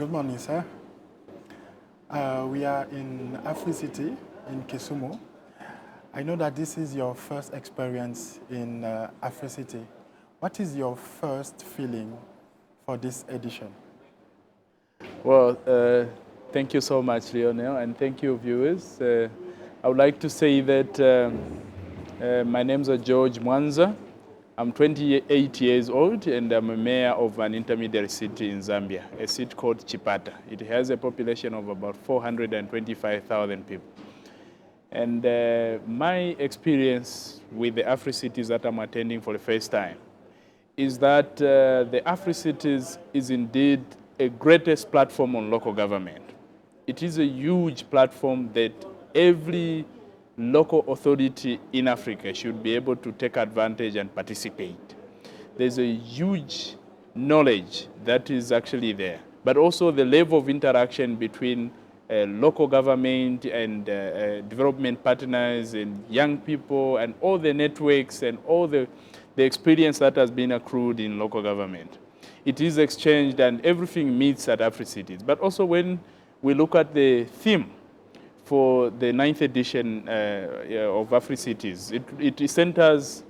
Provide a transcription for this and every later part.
Good morning, sir. We are in City in Kisumu. I know that this is your first experience in City. What is your first feeling for this edition? Well, thank you so much, Lionel, and thank you, viewers. I would like to say that my name is George Mwanza. I'm 28 years old, and I'm a mayor of an intermediate city in Zambia, a city called Chipata. It has a population of about 425,000 people. And my experience with the Afri-Cities that I'm attending for the first time is that the Afri-Cities is indeed a greatest platform on local government. It is a huge platform that every local authority in Africa should be able to take advantage and participate. There's a huge knowledge that is actually there, but also the level of interaction between local government and development partners and young people and all the networks and all the experience that has been accrued in local government. It is exchanged and everything meets at Afri-Cities. But also when we look at the theme for the 9th edition of Afri-Cities, it centers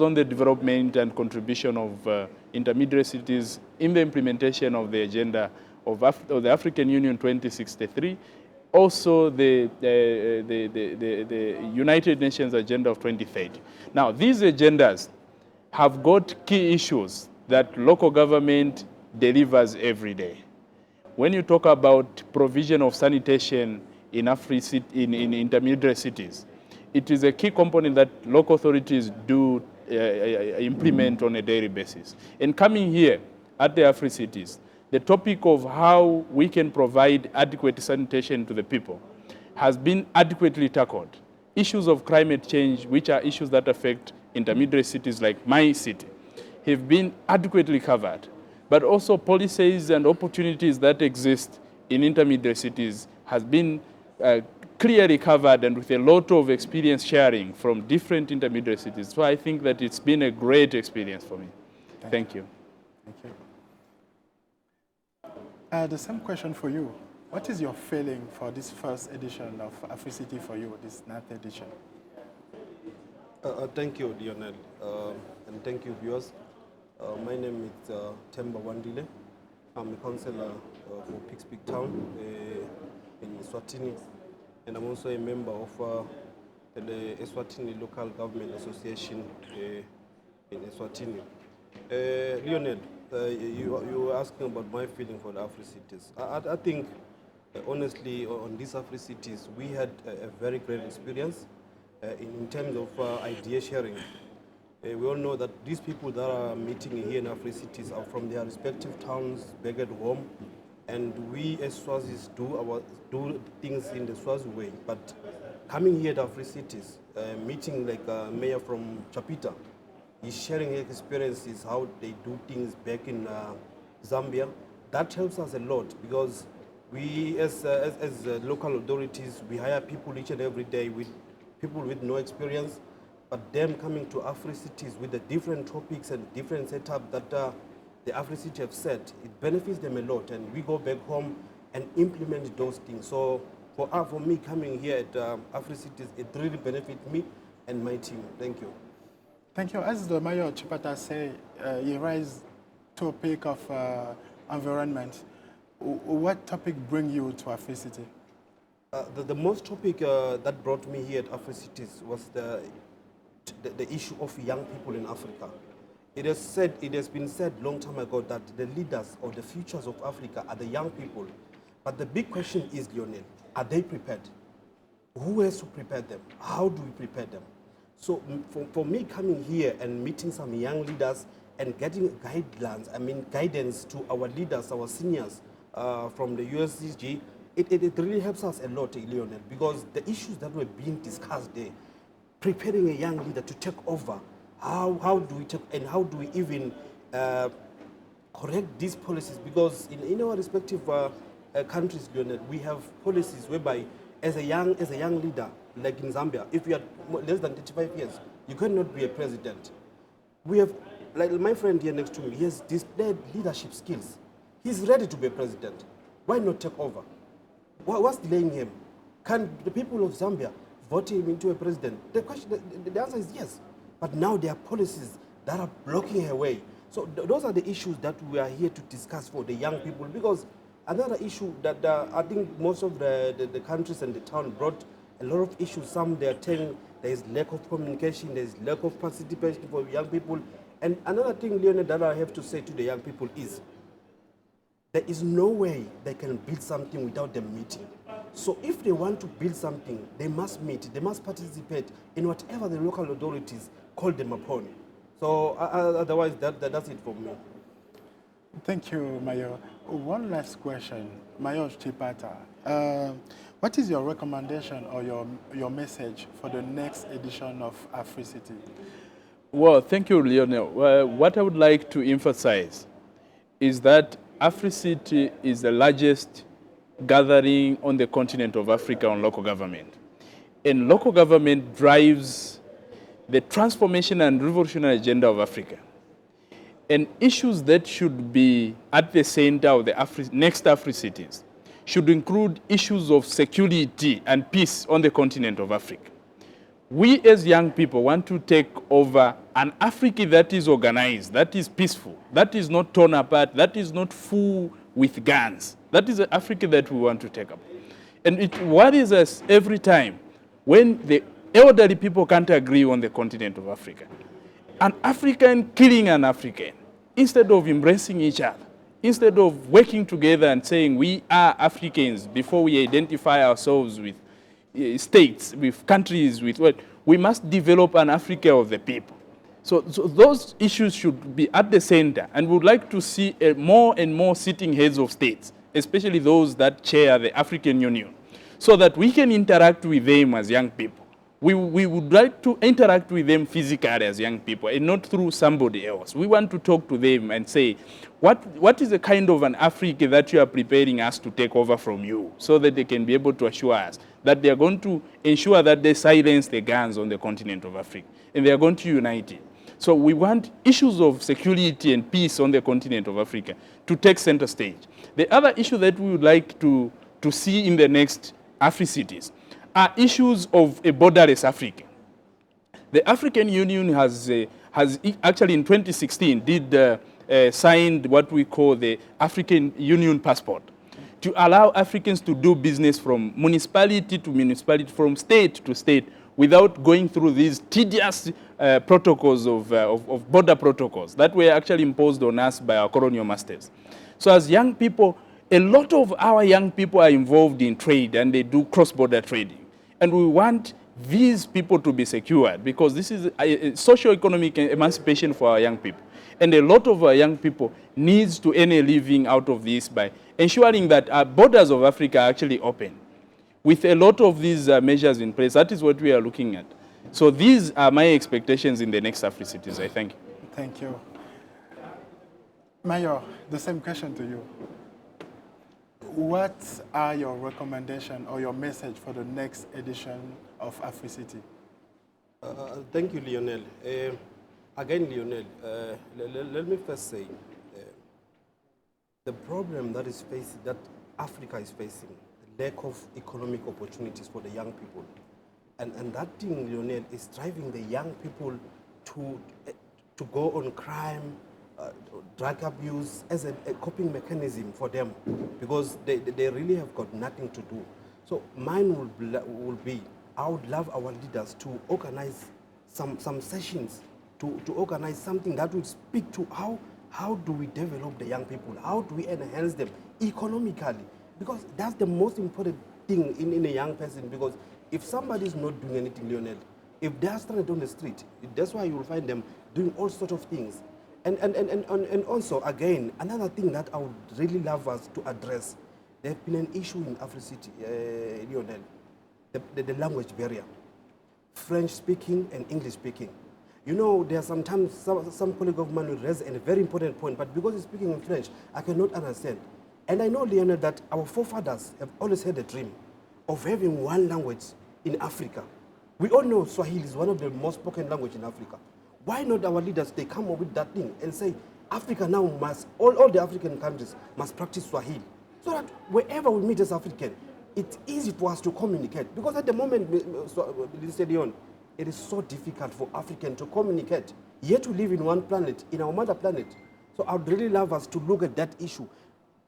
on the development and contribution of intermediate cities in the implementation of the agenda of the African Union 2063, also the United Nations Agenda of 2030. Now, these agendas have got key issues that local government delivers every day. When you talk about provision of sanitation in intermediate cities, it is a key component that local authorities do implement on a daily basis. And coming here at the Afri-Cities, the topic of how we can provide adequate sanitation to the people has been adequately tackled. Issues of climate change, which are issues that affect intermediate cities like my city, have been adequately covered. But also policies and opportunities that exist in intermediate cities has been clearly covered and with a lot of experience sharing from different intermediate cities. So I think that it's been a great experience for me. Thank you. Thank you. The same question for you. What is your feeling for this first edition of Afri-City for you, this 9th edition? Thank you, Lionel, and thank you, viewers. My name is Themba Wandile. I'm a councillor for Peak Town in Eswatini, and I'm also a member of the Eswatini Local Government Association in Eswatini. Lionel, you were asking about my feeling for the Afri-Cities. I think, honestly, on these Afri-Cities, we had a very great experience in terms of idea sharing. We all know that these people that are meeting here in Afri-Cities are from their respective towns back at home, and we as Swazis do things in the Swazi way. But coming here to Afri-Cities, meeting like a mayor from Chipata, he's sharing his experiences, how they do things back in Zambia. That helps us a lot because we as local authorities, we hire people each and every day with people with no experience. But them coming to Afri-Cities with the different topics and different setup that the Afri-City have set, it benefits them a lot, and we go back home and implement those things. So for me coming here at Afri-Cities, it really benefits me and my team. Thank you. Thank you. As the Mayor of Chipata said, you raised topic of environment. What topic bring you to Afri-City? The most topic that brought me here at Afri-Cities was the issue of young people in Africa. It has been said long time ago that the leaders or the futures of Africa are the young people. But the big question is, Lionel, are they prepared? Who has to prepare them? How do we prepare them? So for me coming here and meeting some young leaders and getting guidance to our leaders, our seniors from the USCG, it really helps us a lot, Lionel, because the issues that were being discussed there, preparing a young leader to take over, how do we take, and how do we even correct these policies? Because in our respective countries, Lionel, we have policies whereby as a young leader, like in Zambia, if you are less than 35 years, you cannot be a president. We have, like my friend here next to me, he has displayed leadership skills. He's ready to be president. Why not take over? What's delaying him? Can the people of Zambia vote him into a president? The answer is yes. But now there are policies that are blocking her way. So those are the issues that we are here to discuss for the young people. Because another issue that I think most of the countries and the town brought a lot of issues. Some they are telling there is lack of communication, there is lack of participation for young people. And another thing, Leonard, that I have to say to the young people is, there is no way they can build something without them meeting. So if they want to build something, they must meet, they must participate in whatever the local authorities call them upon. So otherwise, that's it for me. Thank you, Mayor. One last question. Mayor Chipata, what is your recommendation or your message for the next edition of AfriCity? Well, thank you, Lionel. What I would like to emphasize is that AfriCity is the largest gathering on the continent of Africa on local government. And local government drives the transformation and revolutionary agenda of Africa. And issues that should be at the center of the next AfriCities should include issues of security and peace on the continent of Africa. We as young people want to take over an Africa that is organized, that is peaceful, that is not torn apart, that is not full with guns. That is the Africa that we want to take up. And it worries us every time when the elderly people can't agree on the continent of Africa. An African killing an African, instead of embracing each other, instead of working together and saying we are Africans before we identify ourselves with states, with countries, with what, we must develop an Africa of the people. So those issues should be at the center, and we would like to see more and more sitting heads of states, especially those that chair the African Union, so that we can interact with them as young people. We would like to interact with them physically as young people and not through somebody else. We want to talk to them and say, what is the kind of an Africa that you are preparing us to take over from you, so that they can be able to assure us that they are going to ensure that they silence the guns on the continent of Africa, and they are going to unite it. So we want issues of security and peace on the continent of Africa to take center stage. The other issue that we would like to see in the next AfriCities are issues of a borderless Africa. The African Union has actually in 2016 signed what we call the African Union Passport to allow Africans to do business from municipality to municipality, from state to state, without going through these tedious protocols of border protocols that were actually imposed on us by our colonial masters. So as young people, a lot of our young people are involved in trade, and they do cross-border trading. And we want these people to be secured, because this is a socio-economic emancipation for our young people. And a lot of our young people needs to earn a living out of this by ensuring that our borders of Africa are actually open. With a lot of these measures in place, that is what we are looking at. So these are my expectations in the next AfriCities. I thank you. Thank you. Mayor, the same question to you. What are your recommendations or your message for the next edition of AfriCity? Thank you, Lionel. Again, Lionel, let me first say, the problem that Africa is facing, the lack of economic opportunities for the young people. And that thing, Lionel, is driving the young people to go on crime, drug abuse as a coping mechanism for them, because they really have got nothing to do. So mine will be, I would love our leaders to organize some sessions, to organize something that would speak to how do we develop the young people, how do we enhance them economically, because that's the most important thing in a young person. Because if somebody is not doing anything, Lionel, if they are stranded on the street, that's why you will find them doing all sorts of things. And also, again, another thing that I would really love us to address, there's been an issue in AfriCity, Lionel, the language barrier, French speaking and English speaking. You know, there are sometimes some colleague of mine will raise a very important point, but because he's speaking in French, I cannot understand. And I know, Lionel, that our forefathers have always had a dream of having one language in Africa. We all know Swahili is one of the most spoken languages in Africa. Why not our leaders, they come up with that thing and say, Africa now must, all the African countries must practice Swahili, so that wherever we meet as African, it's easy for us to communicate. Because at the moment, it is so difficult for African to communicate, yet we live in one planet, in our mother planet. So I would really love us to look at that issue.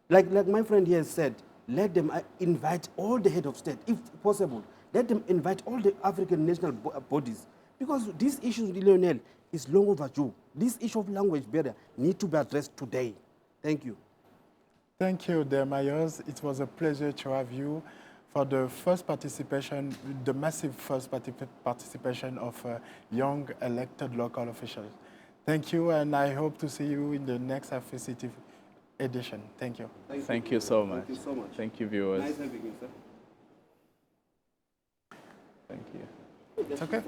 Like my friend here said, let them invite all the head of state, if possible. Let them invite all the African national bodies. Because this issue, Lionel, is long overdue. This issue of language barrier needs to be addressed today. Thank you. Thank you, the mayors. It was a pleasure to have you for the first participation, the massive first participation of young elected local officials. Thank you, and I hope to see you in the next Afrocity edition. Thank you. Thank you so much. Thank you so much. Thank you, viewers. Nice having you, sir. Thank you. It's okay.